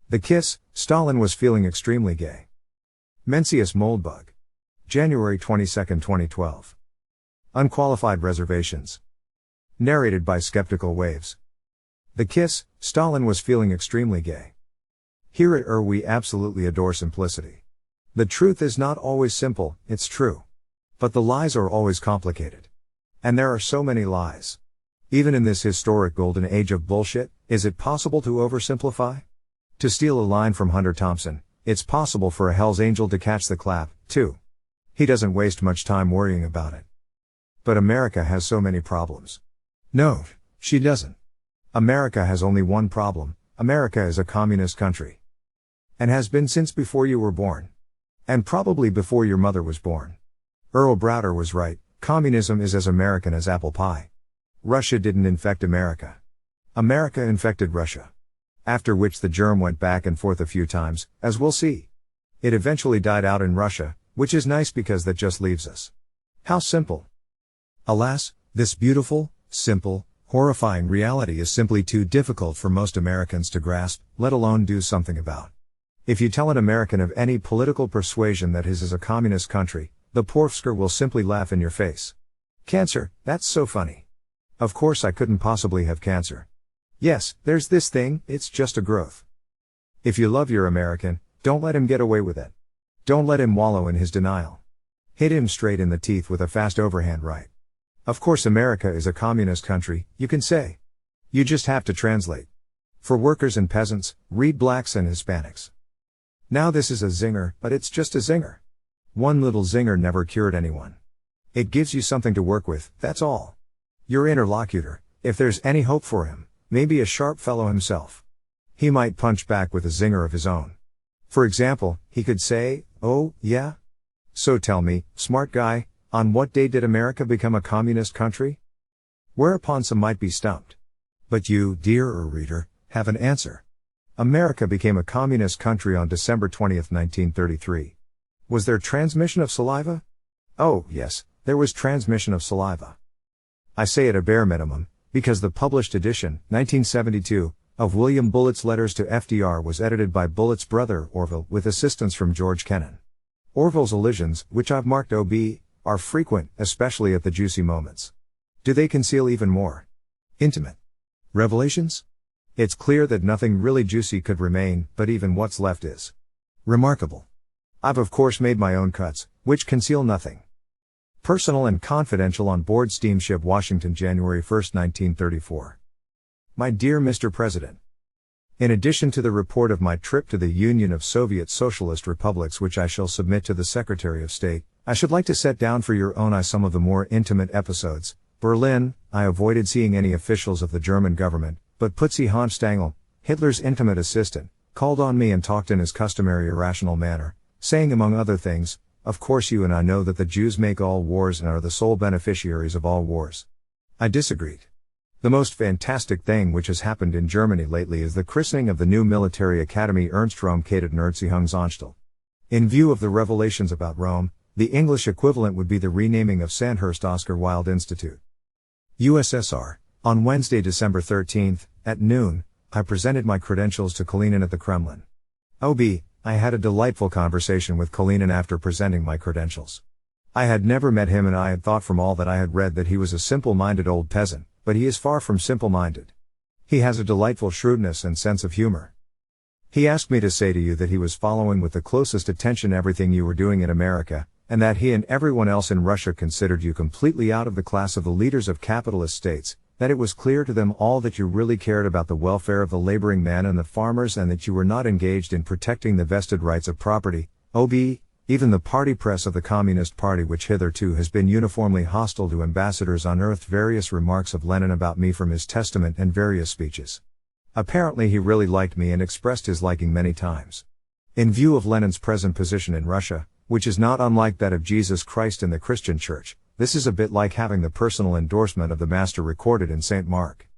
The kiss, Stalin was feeling extremely gay. Mencius Moldbug. January 22, 2012. Unqualified Reservations. Narrated by Skeptical Waves. The kiss, Stalin was feeling extremely gay. Here at we absolutely adore simplicity. The truth is not always simple, it's true. But the lies are always complicated. And there are so many lies. Even in this historic golden age of bullshit, is it possible to oversimplify? To steal a line from Hunter Thompson, it's possible for a Hell's Angel to catch the clap, too. He doesn't waste much time worrying about it. But America has so many problems. No, she doesn't. America has only one problem: America is a communist country. And has been since before you were born. And probably before your mother was born. Earl Browder was right, communism is as American as apple pie. Russia didn't infect America. America infected Russia. After which the germ went back and forth a few times, as we'll see. It eventually died out in Russia, which is nice because that just leaves us. How simple. Alas, this beautiful, simple, horrifying reality is simply too difficult for most Americans to grasp, let alone do something about. If you tell an American of any political persuasion that his is a communist country, the porfsker will simply laugh in your face. Cancer, that's so funny. Of course I couldn't possibly have cancer. Yes, there's this thing, it's just a growth. If you love your American, don't let him get away with it. Don't let him wallow in his denial. Hit him straight in the teeth with a fast overhand right. Of course America is a communist country, you can say. You just have to translate. For workers and peasants, read blacks and Hispanics. Now this is a zinger, but it's just a zinger. One little zinger never cured anyone. It gives you something to work with, that's all. Your interlocutor, if there's any hope for him, may be a sharp fellow himself. He might punch back with a zinger of his own. For example, he could say, "Oh, yeah? So tell me, smart guy, on what day did America become a communist country?" Whereupon some might be stumped. But you, dear reader, have an answer. America became a communist country on December 20th, 1933. Was there transmission of saliva? Oh, yes, there was transmission of saliva. I say at a bare minimum, because the published edition, 1972, of William Bullitt's Letters to FDR was edited by Bullitt's brother, Orville, with assistance from George Kennan. Orville's elisions, which I've marked OB, are frequent, especially at the juicy moments. Do they conceal even more intimate revelations? It's clear that nothing really juicy could remain, but even what's left is remarkable. I've of course made my own cuts, which conceal nothing. Personal and confidential on board steamship Washington, January 1, 1934. My dear Mr. President. In addition to the report of my trip to the Union of Soviet Socialist Republics, which I shall submit to the Secretary of State, I should like to set down for your own eye some of the more intimate episodes. Berlin, I avoided seeing any officials of the German government, but Putzi Hohenstangl, Hitler's intimate assistant, called on me and talked in his customary irrational manner, saying among other things, "Of course you and I know that the Jews make all wars and are the sole beneficiaries of all wars." I disagreed. The most fantastic thing which has happened in Germany lately is the christening of the new military academy Ernst Röhm-Kadet Erziehungsanstalt. In view of the revelations about Rome, the English equivalent would be the renaming of Sandhurst Oscar Wilde Institute. USSR. On Wednesday, December 13th, at noon, I presented my credentials to Kalinin at the Kremlin. OB, I had a delightful conversation with Kalinin after presenting my credentials. I had never met him and I had thought from all that I had read that he was a simple-minded old peasant, but he is far from simple-minded. He has a delightful shrewdness and sense of humor. He asked me to say to you that he was following with the closest attention everything you were doing in America, and that he and everyone else in Russia considered you completely out of the class of the leaders of capitalist states, that it was clear to them all that you really cared about the welfare of the laboring man and the farmers and that you were not engaged in protecting the vested rights of property. OB, even the party press of the Communist Party, which hitherto has been uniformly hostile to ambassadors, unearthed various remarks of Lenin about me from his testament and various speeches. Apparently he really liked me and expressed his liking many times. In view of Lenin's present position in Russia, which is not unlike that of Jesus Christ in the Christian Church, this is a bit like having the personal endorsement of the Master recorded in St. Mark.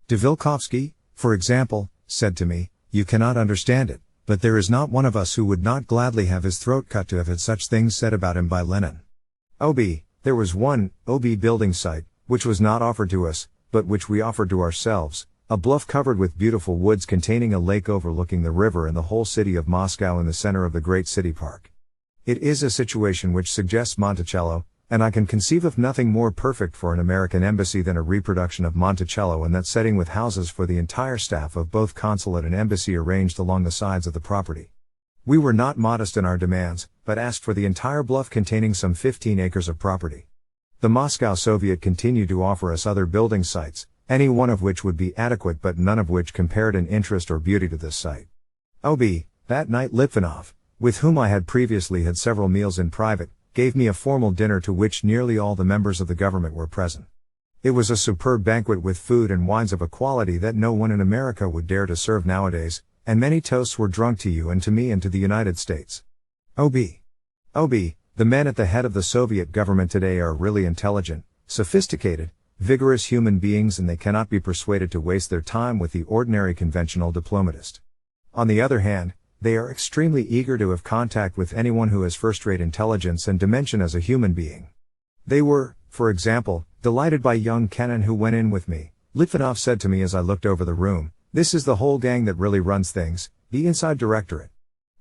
De Vilkovsky, for example, said to me, "You cannot understand it, but there is not one of us who would not gladly have his throat cut to have had such things said about him by Lenin." OB, there was one, OB building site, which was not offered to us, but which we offered to ourselves, A bluff covered with beautiful woods containing a lake overlooking the river and the whole city of Moscow in the center of the great city park. It is a situation which suggests Monticello, and I can conceive of nothing more perfect for an American embassy than a reproduction of Monticello in that setting with houses for the entire staff of both consulate and embassy arranged along the sides of the property. We were not modest in our demands, but asked for the entire bluff containing some 15 acres of property. The Moscow Soviet continued to offer us other building sites, any one of which would be adequate but none of which compared in interest or beauty to this site. That night Litvinov, with whom I had previously had several meals in private, gave me a formal dinner to which nearly all the members of the government were present. It was a superb banquet with food and wines of a quality that no one in America would dare to serve nowadays, and many toasts were drunk to you and to me and to the United States. The men at the head of the Soviet government today are really intelligent, sophisticated, vigorous human beings, and they cannot be persuaded to waste their time with the ordinary conventional diplomatist. On the other hand, they are extremely eager to have contact with anyone who has first-rate intelligence and dimension as a human being. They were, for example, delighted by young Kennan who went in with me. Litvinov said to me as I looked over the room, "This is the whole gang that really runs things, the inside directorate."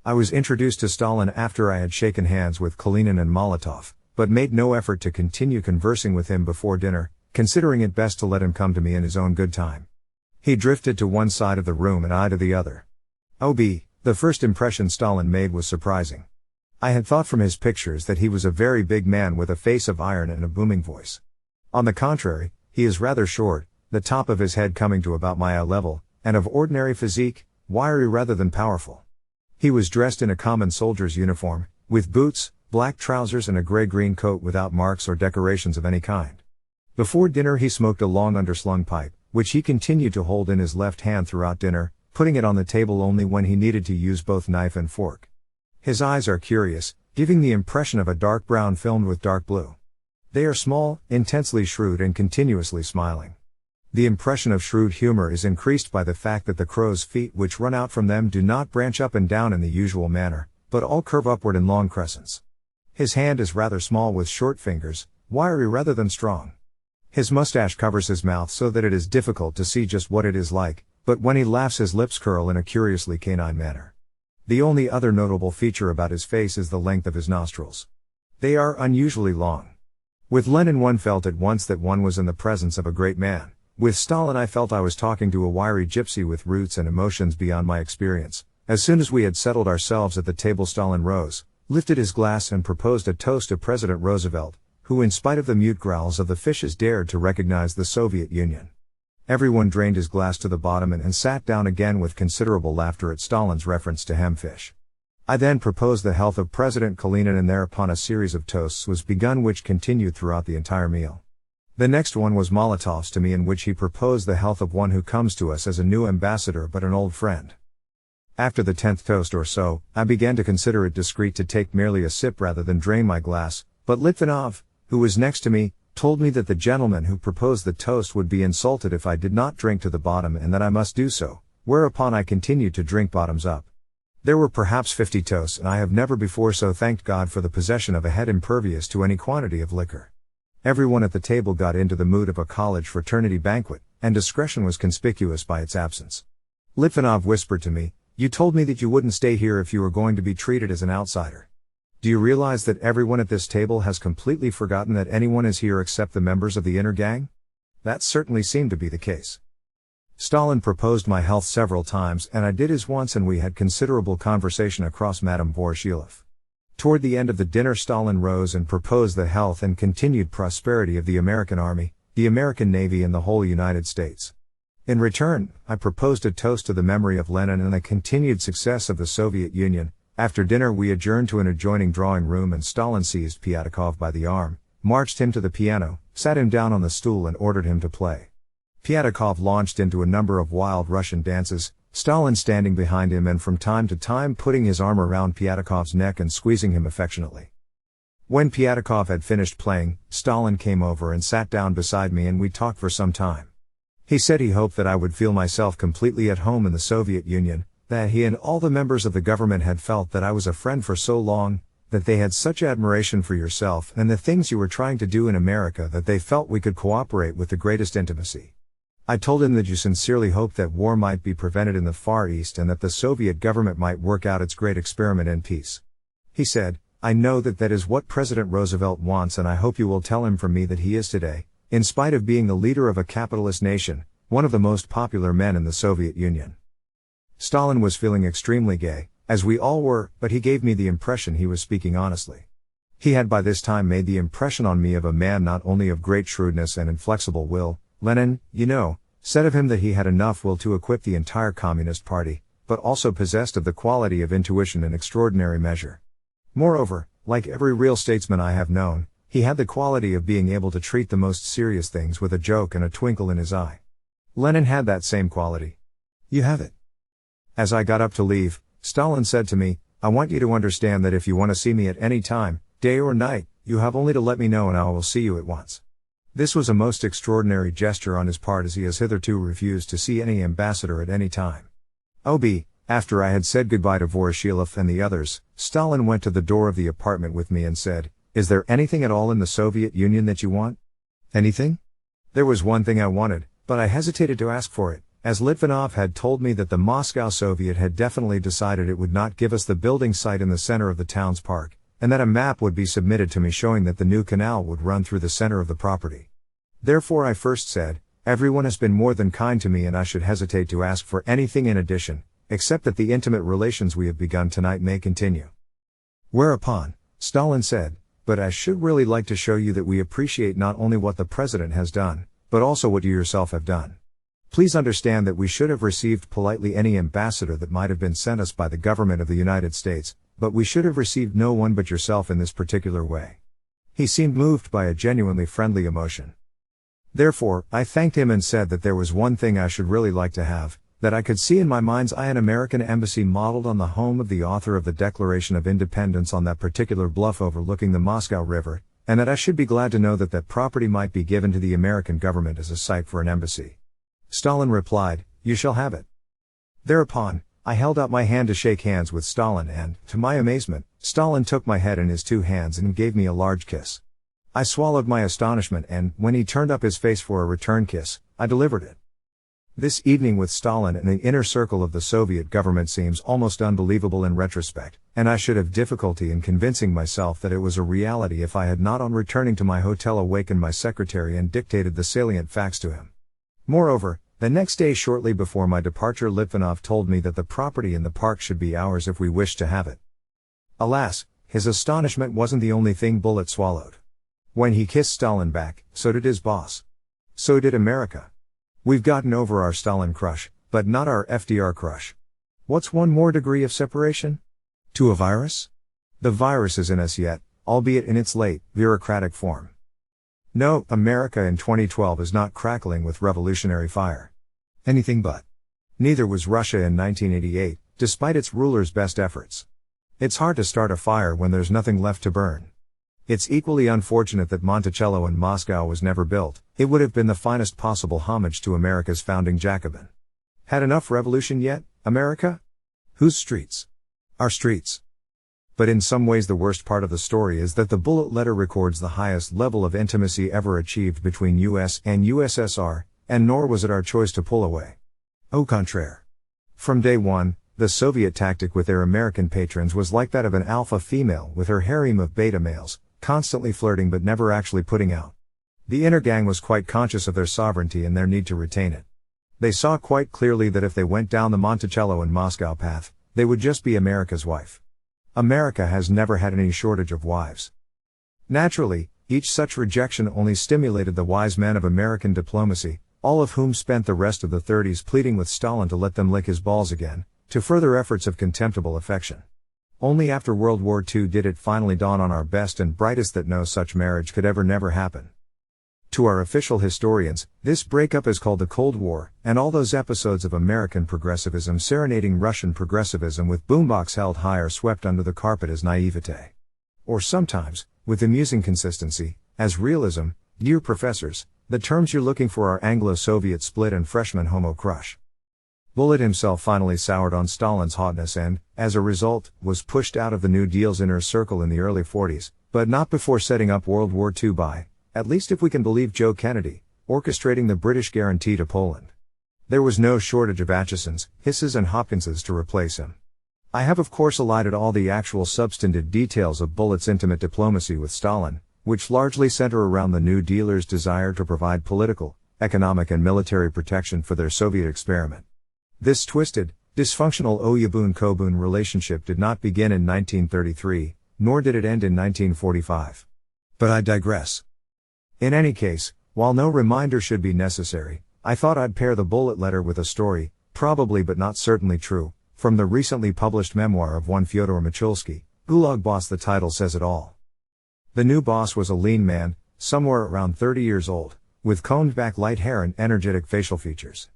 I was introduced to Stalin after I had shaken hands with Kalinin and Molotov, but made no effort to continue conversing with him before dinner, considering it best to let him come to me in his own good time. He drifted to one side of the room and I to the other. The first impression Stalin made was surprising. I had thought from his pictures that he was a very big man with a face of iron and a booming voice. On the contrary, he is rather short, the top of his head coming to about my eye level, and of ordinary physique, wiry rather than powerful. He was dressed in a common soldier's uniform, with boots, black trousers and a gray-green coat without marks or decorations of any kind. Before dinner he smoked a long underslung pipe, which he continued to hold in his left hand throughout dinner, putting it on the table only when he needed to use both knife and fork. His eyes are curious, giving the impression of a dark brown filmed with dark blue. They are small, intensely shrewd and continuously smiling. The impression of shrewd humor is increased by the fact that the crow's feet which run out from them do not branch up and down in the usual manner, but all curve upward in long crescents. His hand is rather small with short fingers, wiry rather than strong. His mustache covers his mouth so that it is difficult to see just what it is like, but when he laughs his lips curl in a curiously canine manner. The only other notable feature about his face is the length of his nostrils. They are unusually long. With Lenin one felt at once that one was in the presence of a great man. With Stalin I felt I was talking to a wiry gypsy with roots and emotions beyond my experience. As soon as we had settled ourselves at the table Stalin rose, lifted his glass and proposed a toast to President Roosevelt, who in spite of the mute growls of the fishes dared to recognize the Soviet Union. Everyone drained his glass to the bottom and sat down again with considerable laughter at Stalin's reference to hemfish. I then proposed the health of President Kalinin and thereupon a series of toasts was begun which continued throughout the entire meal. The next one was Molotov's to me in which he proposed the health of one who comes to us as a new ambassador but an old friend. After the 10th toast or so, I began to consider it discreet to take merely a sip rather than drain my glass, but Litvinov, who was next to me, told me that the gentleman who proposed the toast would be insulted if I did not drink to the bottom and that I must do so, whereupon I continued to drink bottoms up. There were perhaps 50 toasts and I have never before so thanked God for the possession of a head impervious to any quantity of liquor. Everyone at the table got into the mood of a college fraternity banquet, and discretion was conspicuous by its absence. Litvinov whispered to me, "You told me that you wouldn't stay here if you were going to be treated as an outsider. Do you realize that everyone at this table has completely forgotten that anyone is here except the members of the inner gang?" That certainly seemed to be the case. Stalin proposed my health several times and I did his once and we had considerable conversation across Madame Voroshilov. Toward the end of the dinner Stalin rose and proposed the health and continued prosperity of the American Army, the American Navy and the whole United States. In return, I proposed a toast to the memory of Lenin and the continued success of the Soviet Union. After dinner we adjourned to an adjoining drawing room and Stalin seized Pyatakov by the arm, marched him to the piano, sat him down on the stool and ordered him to play. Pyatakov launched into a number of wild Russian dances, Stalin standing behind him and from time to time putting his arm around Pyatakov's neck and squeezing him affectionately. When Pyatakov had finished playing, Stalin came over and sat down beside me and we talked for some time. He said he hoped that I would feel myself completely at home in the Soviet Union, that he and all the members of the government had felt that I was a friend for so long, that they had such admiration for yourself and the things you were trying to do in America that they felt we could cooperate with the greatest intimacy. I told him that you sincerely hoped that war might be prevented in the Far East and that the Soviet government might work out its great experiment in peace. He said, I know that that is what President Roosevelt wants, and I hope you will tell him from me that he is today, in spite of being the leader of a capitalist nation, one of the most popular men in the Soviet Union. Stalin was feeling extremely gay, as we all were, but he gave me the impression he was speaking honestly. He had by this time made the impression on me of a man not only of great shrewdness and inflexible will. Lenin, said of him that he had enough will to equip the entire Communist Party, but also possessed of the quality of intuition in extraordinary measure. Moreover, like every real statesman I have known, he had the quality of being able to treat the most serious things with a joke and a twinkle in his eye. Lenin had that same quality. You have it. As I got up to leave, Stalin said to me, I want you to understand that if you want to see me at any time, day or night, you have only to let me know and I will see you at once. This was a most extraordinary gesture on his part, as he has hitherto refused to see any ambassador at any time. After I had said goodbye to Voroshilov and the others, Stalin went to the door of the apartment with me and said, Is there anything at all in the Soviet Union that you want? Anything? There was one thing I wanted, but I hesitated to ask for it, as Litvinov had told me that the Moscow Soviet had definitely decided it would not give us the building site in the center of the town's park, and that a map would be submitted to me showing that the new canal would run through the center of the property. Therefore I first said, everyone has been more than kind to me and I should hesitate to ask for anything in addition, except that the intimate relations we have begun tonight may continue. Whereupon, Stalin said, but I should really like to show you that we appreciate not only what the President has done, but also what you yourself have done. Please understand that we should have received politely any ambassador that might have been sent us by the government of the United States, but we should have received no one but yourself in this particular way. He seemed moved by a genuinely friendly emotion. Therefore, I thanked him and said that there was one thing I should really like to have, that I could see in my mind's eye an American embassy modeled on the home of the author of the Declaration of Independence on that particular bluff overlooking the Moscow River, and that I should be glad to know that that property might be given to the American government as a site for an embassy. Stalin replied, You shall have it. Thereupon, I held out my hand to shake hands with Stalin and, to my amazement, Stalin took my head in his two hands and gave me a large kiss. I swallowed my astonishment and, when he turned up his face for a return kiss, I delivered it. This evening with Stalin in the inner circle of the Soviet government seems almost unbelievable in retrospect, and I should have difficulty in convincing myself that it was a reality if I had not on returning to my hotel awakened my secretary and dictated the salient facts to him. Moreover, the next day shortly before my departure Litvinov told me that the property in the park should be ours if we wished to have it. Alas, his astonishment wasn't the only thing Bullet swallowed. When he kissed Stalin back, so did his boss. So did America. We've gotten over our Stalin crush, but not our FDR crush. What's one more degree of separation? To a virus? The virus is in us yet, albeit in its late, bureaucratic form. No, America in 2012 is not crackling with revolutionary fire. Anything but. Neither was Russia in 1988, despite its rulers' best efforts. It's hard to start a fire when there's nothing left to burn. It's equally unfortunate that Monticello in Moscow was never built. It would have been the finest possible homage to America's founding Jacobin. Had enough revolution yet, America? Whose streets? Our streets. But in some ways the worst part of the story is that the Bullet letter records the highest level of intimacy ever achieved between US and USSR, and nor was it our choice to pull away. Au contraire. From day one, the Soviet tactic with their American patrons was like that of an alpha female with her harem of beta males, constantly flirting but never actually putting out. The inner gang was quite conscious of their sovereignty and their need to retain it. They saw quite clearly that if they went down the Monticello and Moscow path, they would just be America's wife. America has never had any shortage of wives. Naturally, each such rejection only stimulated the wise men of American diplomacy, all of whom spent the rest of the 30s pleading with Stalin to let them lick his balls again, to further efforts of contemptible affection. Only after World War II did it finally dawn on our best and brightest that no such marriage could never happen. To our official historians, this breakup is called the Cold War, and all those episodes of American progressivism serenading Russian progressivism with boombox held high are swept under the carpet as naivete. Or sometimes, with amusing consistency, as realism. Dear professors, the terms you're looking for are Anglo-Soviet split and freshman homo crush. Bullet himself finally soured on Stalin's hotness and, as a result, was pushed out of the New Deal's inner circle in the early 40s, but not before setting up World War II by, at least if we can believe Joe Kennedy, orchestrating the British guarantee to Poland. There was no shortage of Achesons, Hisses and Hopkinses to replace him. I have of course elided all the actual substantive details of Bullitt's intimate diplomacy with Stalin, which largely center around the New Dealers' desire to provide political, economic and military protection for their Soviet experiment. This twisted, dysfunctional Oyabun-Kobun relationship did not begin in 1933, nor did it end in 1945. But I digress. In any case, while no reminder should be necessary, I thought I'd pair the Bullitt letter with a story, probably but not certainly true, from the recently published memoir of one Fyodor Michulski, Gulag Boss. The title says it all. The new boss was a lean man, somewhere around 30 years old, with combed-back light hair and energetic facial features.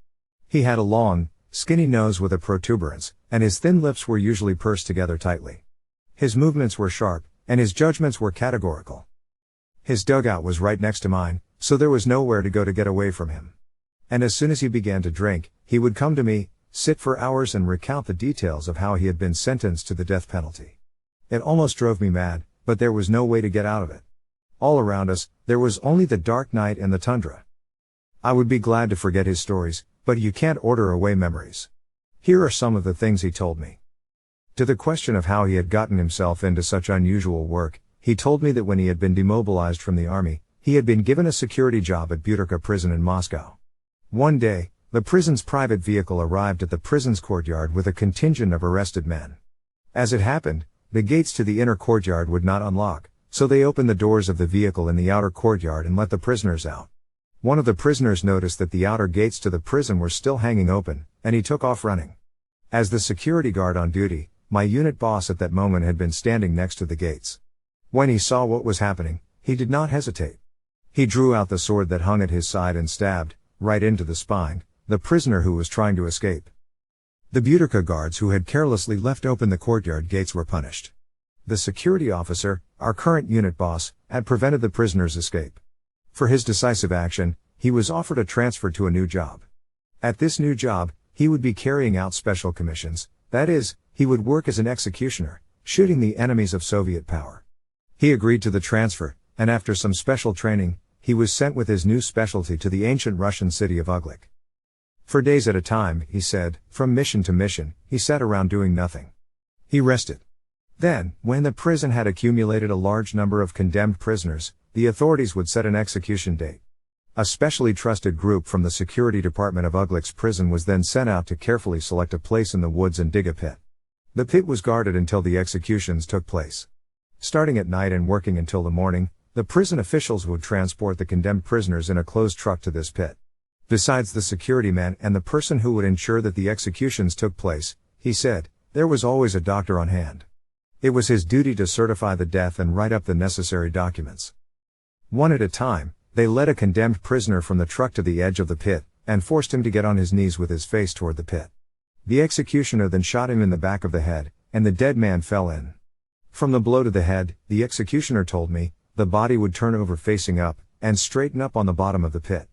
He had a long, skinny nose with a protuberance, and his thin lips were usually pursed together tightly. His movements were sharp, and his judgments were categorical. His dugout was right next to mine, so there was nowhere to go to get away from him. And as soon as he began to drink, he would come to me, sit for hours and recount the details of how he had been sentenced to the death penalty. It almost drove me mad, but there was no way to get out of it. All around us, there was only the dark night and the tundra. I would be glad to forget his stories, but you can't order away memories. Here are some of the things he told me. To the question of how he had gotten himself into such unusual work, he told me that when he had been demobilized from the army, he had been given a security job at Butirka prison in Moscow. One day, the prison's private vehicle arrived at the prison's courtyard with a contingent of arrested men. As it happened, the gates to the inner courtyard would not unlock, so they opened the doors of the vehicle in the outer courtyard and let the prisoners out. One of the prisoners noticed that the outer gates to the prison were still hanging open, and he took off running. As the security guard on duty, my unit boss at that moment had been standing next to the gates. When he saw what was happening, he did not hesitate. He drew out the sword that hung at his side and stabbed, right into the spine, the prisoner who was trying to escape. The Butirka guards who had carelessly left open the courtyard gates were punished. The security officer, our current unit boss, had prevented the prisoner's escape. For his decisive action, he was offered a transfer to a new job. At this new job, he would be carrying out special commissions, that is, he would work as an executioner, shooting the enemies of Soviet power. He agreed to the transfer, and after some special training, he was sent with his new specialty to the ancient Russian city of Uglik. For days at a time, he said, from mission to mission, he sat around doing nothing. He rested. Then, when the prison had accumulated a large number of condemned prisoners, the authorities would set an execution date. A specially trusted group from the security department of Uglik's prison was then sent out to carefully select a place in the woods and dig a pit. The pit was guarded until the executions took place. Starting at night and working until the morning, the prison officials would transport the condemned prisoners in a closed truck to this pit. Besides the security man and the person who would ensure that the executions took place, he said, there was always a doctor on hand. It was his duty to certify the death and write up the necessary documents. One at a time, they led a condemned prisoner from the truck to the edge of the pit, and forced him to get on his knees with his face toward the pit. The executioner then shot him in the back of the head, and the dead man fell in. From the blow to the head, the executioner told me, the body would turn over facing up, and straighten up on the bottom of the pit.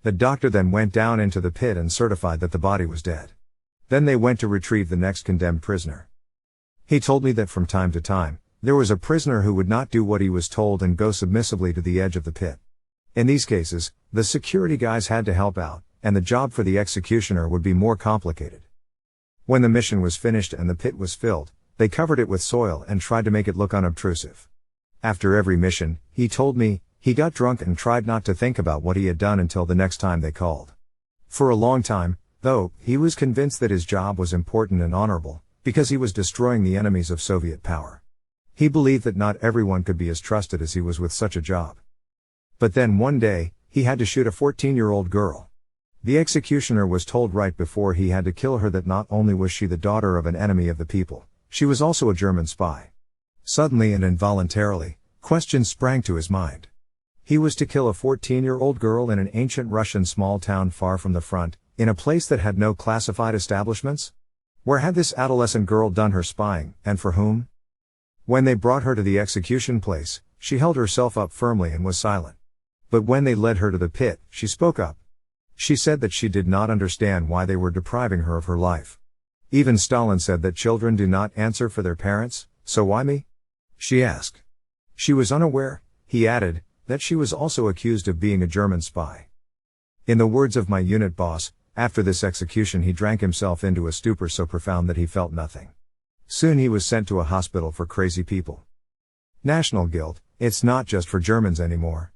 The doctor then went down into the pit and certified that the body was dead. Then they went to retrieve the next condemned prisoner. He told me that from time to time, there was a prisoner who would not do what he was told and go submissively to the edge of the pit. In these cases, the security guys had to help out, and the job for the executioner would be more complicated. When the mission was finished and the pit was filled, they covered it with soil and tried to make it look unobtrusive. After every mission, he told me, he got drunk and tried not to think about what he had done until the next time they called. For a long time, though, he was convinced that his job was important and honorable, because he was destroying the enemies of Soviet power. He believed that not everyone could be as trusted as he was with such a job. But then one day, he had to shoot a 14-year-old girl. The executioner was told right before he had to kill her that not only was she the daughter of an enemy of the people, she was also a German spy. Suddenly and involuntarily, questions sprang to his mind. He was to kill a 14-year-old girl in an ancient Russian small town far from the front, in a place that had no classified establishments? Where had this adolescent girl done her spying, and for whom? When they brought her to the execution place, she held herself up firmly and was silent. But when they led her to the pit, she spoke up. She said that she did not understand why they were depriving her of her life. Even Stalin said that children do not answer for their parents, so why me? She asked. She was unaware, he added, that she was also accused of being a German spy. In the words of my unit boss, after this execution he drank himself into a stupor so profound that he felt nothing. Soon he was sent to a hospital for crazy people. National guilt, it's not just for Germans anymore.